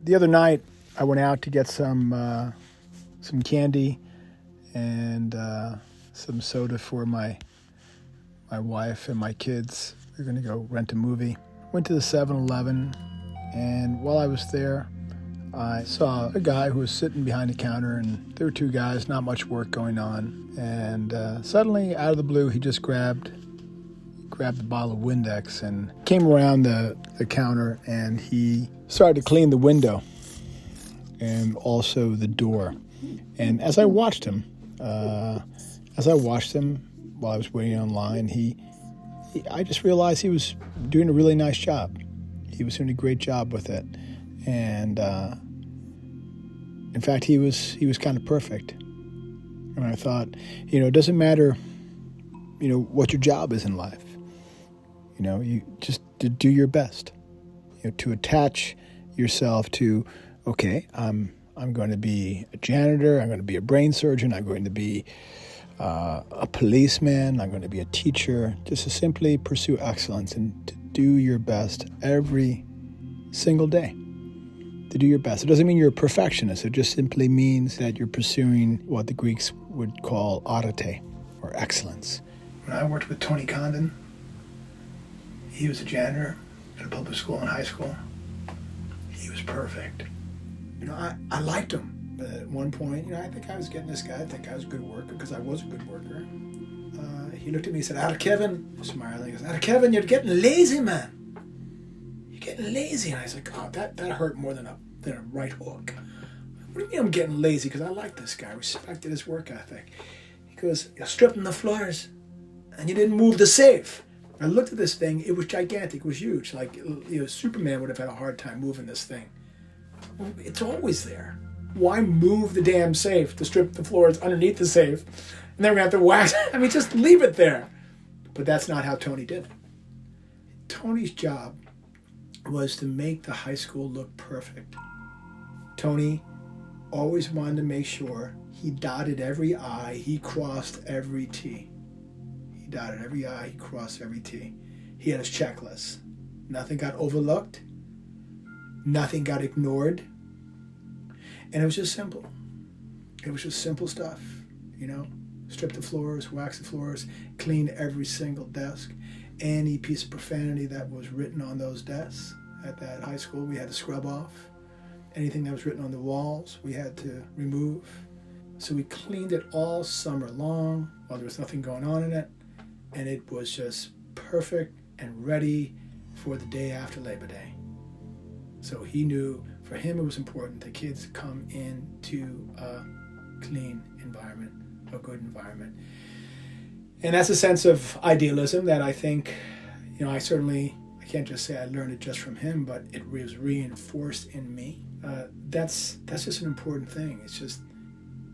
The other night, I went out to get some candy and some soda for my wife and my kids. We were going to go rent a movie. Went to the 7-Eleven, and while I was there, I saw a guy who was sitting behind the counter, and there were two guys, not much work going on. And suddenly, out of the blue, he just grabbed the bottle of Windex and came around the counter, and he started to clean the window and also the door. And as I watched him while I was waiting online, I just realized he was doing a really nice job. He was doing a great job with it. And in fact, he was kind of perfect. And I thought, it doesn't matter, what your job is in life. You just to do your best. To attach yourself to, okay, I'm going to be a janitor, I'm going to be a brain surgeon, I'm going to be a policeman, I'm going to be a teacher, just to simply pursue excellence and to do your best every single day. To do your best. It doesn't mean you're a perfectionist. It just simply means that you're pursuing what the Greeks would call arete, or excellence. When I worked with Tony Condon, he was a janitor at a public school in high school. He was perfect. I liked him. But at one point, I think I was getting this guy. I think I was a good worker because I was a good worker. He looked at me and said, "Atta Kevin," smiling. He goes, "Atta Kevin, you're getting lazy, man. You're getting lazy." And I was like, "Oh, that hurt more than a right hook." What do you mean I'm getting lazy? Because I like this guy. I respected his work ethic. He goes, "You're stripping the floors, and you didn't move the safe." I looked at this thing. It was gigantic. It was huge. Like, Superman would have had a hard time moving this thing. Well, it's always there. Why move the damn safe to strip the floors underneath the safe? And then we're going to have to wax. I mean, just leave it there. But that's not how Tony did it. Tony's job was to make the high school look perfect. Tony always wanted to make sure he dotted every I, he crossed every T. He dotted every I, he crossed every T. He had his checklist. Nothing got overlooked. Nothing got ignored. And it was just simple. It was just simple stuff, Strip the floors, wax the floors, clean every single desk. Any piece of profanity that was written on those desks at that high school, we had to scrub off. Anything that was written on the walls, we had to remove. So we cleaned it all summer long while there was nothing going on in it. And it was just perfect and ready for the day after Labor Day. So he knew, for him, it was important that kids come into a clean environment, a good environment. And that's a sense of idealism that I think, I can't just say I learned it just from him, but it was reinforced in me. That's just an important thing. It's just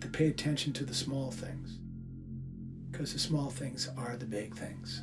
to pay attention to the small things, because the small things are the big things.